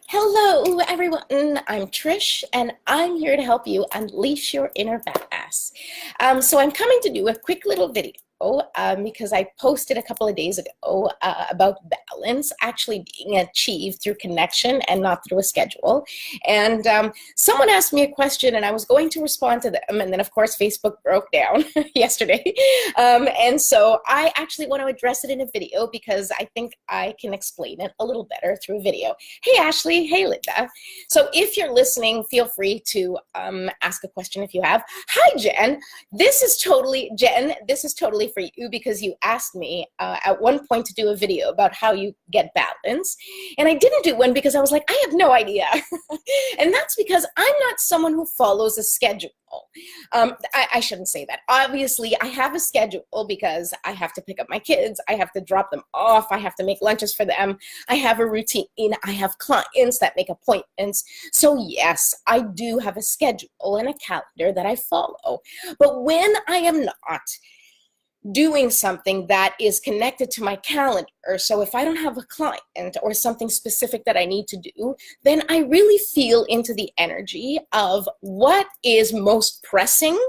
Hello, everyone. I'm Trish, and I'm here to help you unleash your inner badass. So I'm coming to do a quick little video because I posted a couple of days ago about balance actually being achieved through connection and not through a schedule. And someone asked me a question, and I was going to respond to them, and then of course Facebook broke down yesterday. And so I actually want to address it in a video because I think I can explain it a little better through a video. Hey, Ashley. Hey, Linda. So if you're listening, feel free to ask a question if you have. Hi, Jen. Jen, this is totally for you because you asked me at one point to do a video about how you get balance. And I didn't do one because I was like, I have no idea. And that's because I'm not someone who follows a schedule. I shouldn't say that. Obviously, I have a schedule because I have to pick up my kids. I have to drop them off. I have to make lunches for them. I have a routine. I have clients that make appointments. So yes, I do have a schedule and a calendar that I follow. But when I am not doing something that is connected to my calendar. So if I don't have a client or something specific that I need to do, then I really feel into the energy of what is most pressing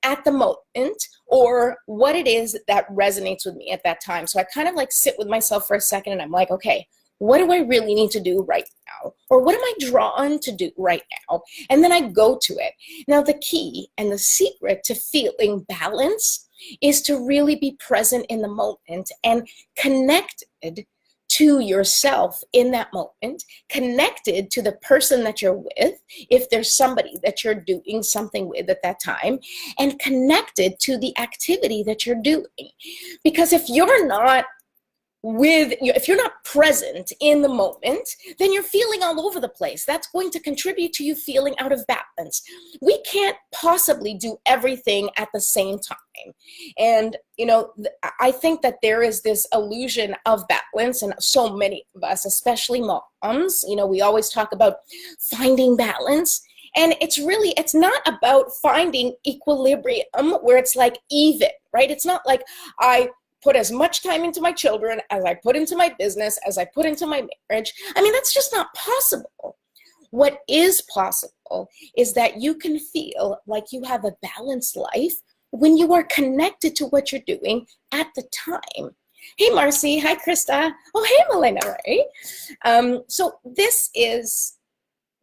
at the moment or what it is that resonates with me at that time. So I kind of like sit with myself for a second and I'm like, okay, what do I really need to do right now? Or what am I drawn to do right now? And then I go to it. Now, the key and the secret to feeling balance is to really be present in the moment and connected to yourself in that moment, connected to the person that you're with, if there's somebody that you're doing something with at that time, and connected to the activity that you're doing. Because if you're not present in the moment, then you're feeling all over the place. That's going to contribute to you feeling out of balance. We can't possibly do everything at the same time. And, I think that there is this illusion of balance, and so many of us, especially moms, we always talk about finding balance. And it's not about finding equilibrium where it's like even, right? It's not like I put as much time into my children as I put into my business, as I put into my marriage. I mean, that's just not possible. What is possible is that you can feel like you have a balanced life when you are connected to what you're doing at the time. Hey, Marcy. Hi, Krista. Oh, hey, Melena, right? So this is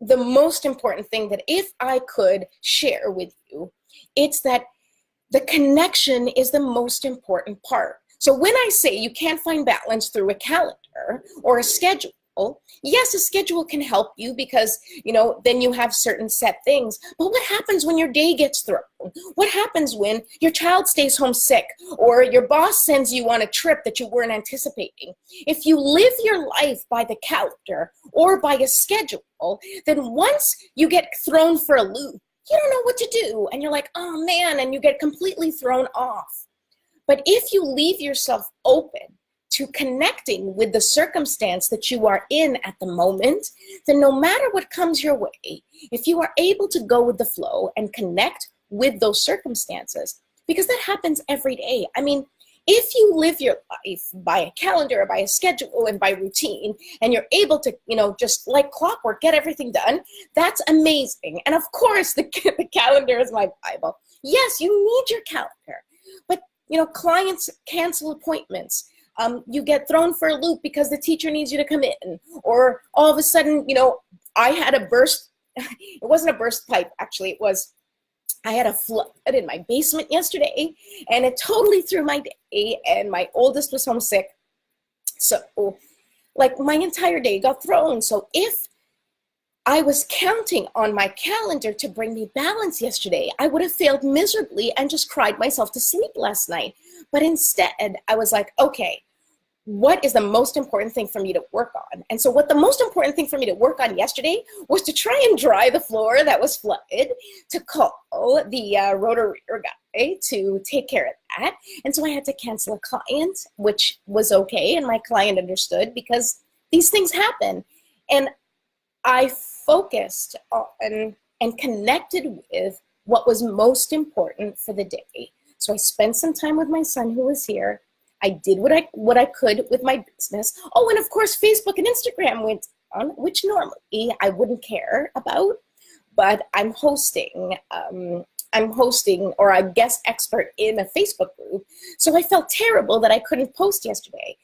the most important thing that if I could share with you, it's that the connection is the most important part. So when I say you can't find balance through a calendar or a schedule, yes, a schedule can help you because, then you have certain set things. But what happens when your day gets thrown? What happens when your child stays home sick or your boss sends you on a trip that you weren't anticipating? If you live your life by the calendar or by a schedule, then once you get thrown for a loop, you don't know what to do. And you're like, oh man, and you get completely thrown off. But if you leave yourself open to connecting with the circumstance that you are in at the moment, then no matter what comes your way, if you are able to go with the flow and connect with those circumstances, because that happens every day. I mean, if you live your life by a calendar, by a schedule, and by routine, and you're able to, just like clockwork, get everything done, that's amazing. And of course, the calendar is my Bible. Yes, you need your calendar. But, clients cancel appointments. You get thrown for a loop because the teacher needs you to come in. Or all of a sudden, I had a burst. It wasn't a burst pipe, actually. I had a flood in my basement yesterday, and it totally threw my day, and my oldest was homesick. So, like, my entire day got thrown. So if I was counting on my calendar to bring me balance yesterday, I would have failed miserably and just cried myself to sleep last night. But instead, I was like, okay, what is the most important thing for me to work on? And so what the most important thing for me to work on yesterday was to try and dry the floor that was flooded, to call the Roto-Rooter guy to take care of that. And so I had to cancel a client, which was okay. And my client understood because these things happen. And I focused on and connected with what was most important for the day. So I spent some time with my son who was here. I did what I could with my business. Oh, and of course, Facebook and Instagram went on, which normally I wouldn't care about, but I'm hosting or a guest expert in a Facebook group. So I felt terrible that I couldn't post yesterday.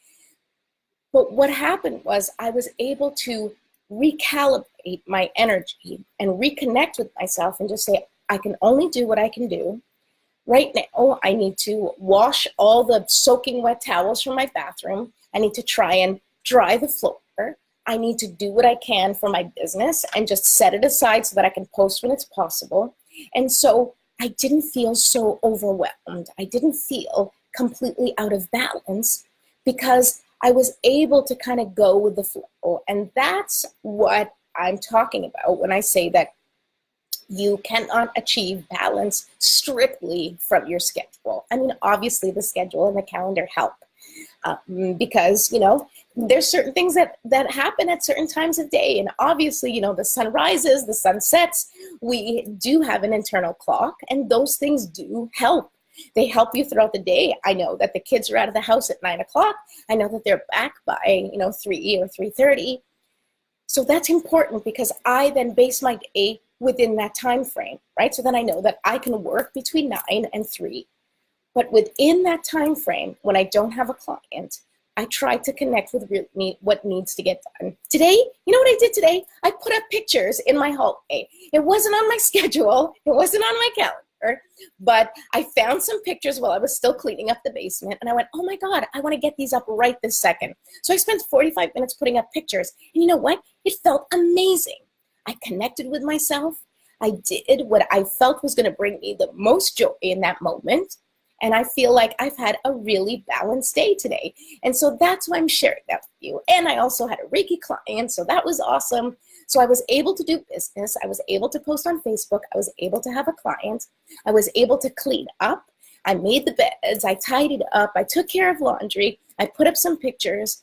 But what happened was I was able to recalibrate my energy and reconnect with myself and just say, I can only do what I can do. Right now, I need to wash all the soaking wet towels from my bathroom. I need to try and dry the floor. I need to do what I can for my business and just set it aside so that I can post when it's possible. And so I didn't feel so overwhelmed. I didn't feel completely out of balance because I was able to kind of go with the flow. And that's what I'm talking about when I say that you cannot achieve balance strictly from your schedule. I mean, obviously the schedule and the calendar help because, you know, there's certain things that happen at certain times of day. And obviously, you know, the sun rises, the sun sets, we do have an internal clock, and those things do help. They help you throughout the day. I know that the kids are out of the house at 9 o'clock. I know that they're back by, 3 or 3:30. So that's important because I then base my day within that time frame, right? So then I know that I can work between 9 and 3. But within that time frame, when I don't have a client, I try to connect with what needs to get done. Today, you know what I did today? I put up pictures in my hallway. It wasn't on my schedule. It wasn't on my calendar. But I found some pictures while I was still cleaning up the basement. And I went, oh my God, I want to get these up right this second. So I spent 45 minutes putting up pictures. And you know what? It felt amazing. I connected with myself. I did what I felt was going to bring me the most joy in that moment. And I feel like I've had a really balanced day today. And so that's why I'm sharing that with you. And I also had a Reiki client, so that was awesome. So I was able to do business. I was able to post on Facebook. I was able to have a client. I was able to clean up. I made the beds. I tidied up. I took care of laundry. I put up some pictures.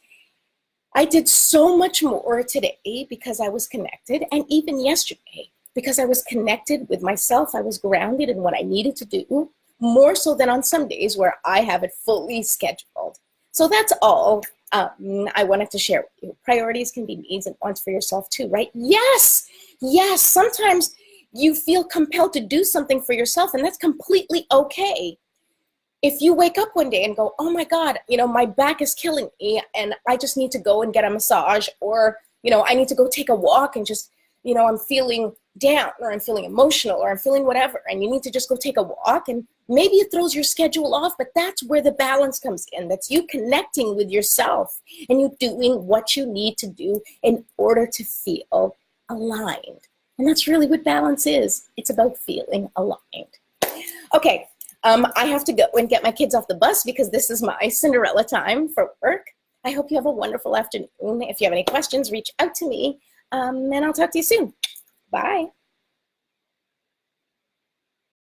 I did so much more today because I was connected. And even yesterday, because I was connected with myself, I was grounded in what I needed to do, more so than on some days where I have it fully scheduled. So that's all I wanted to share with you. Priorities can be needs and wants for yourself too, right? Yes, yes. Sometimes you feel compelled to do something for yourself, and that's completely okay. If you wake up one day and go, oh my God, my back is killing me and I just need to go and get a massage, or, I need to go take a walk and just, I'm feeling down, or I'm feeling emotional, or I'm feeling whatever, and you need to just go take a walk, and maybe it throws your schedule off, but that's where the balance comes in. That's you connecting with yourself and you doing what you need to do in order to feel aligned. And that's really what balance is. It's about feeling aligned. Okay, I have to go and get my kids off the bus because this is my Cinderella time for work. I hope you have a wonderful afternoon. If you have any questions, reach out to me, and I'll talk to you soon. Bye.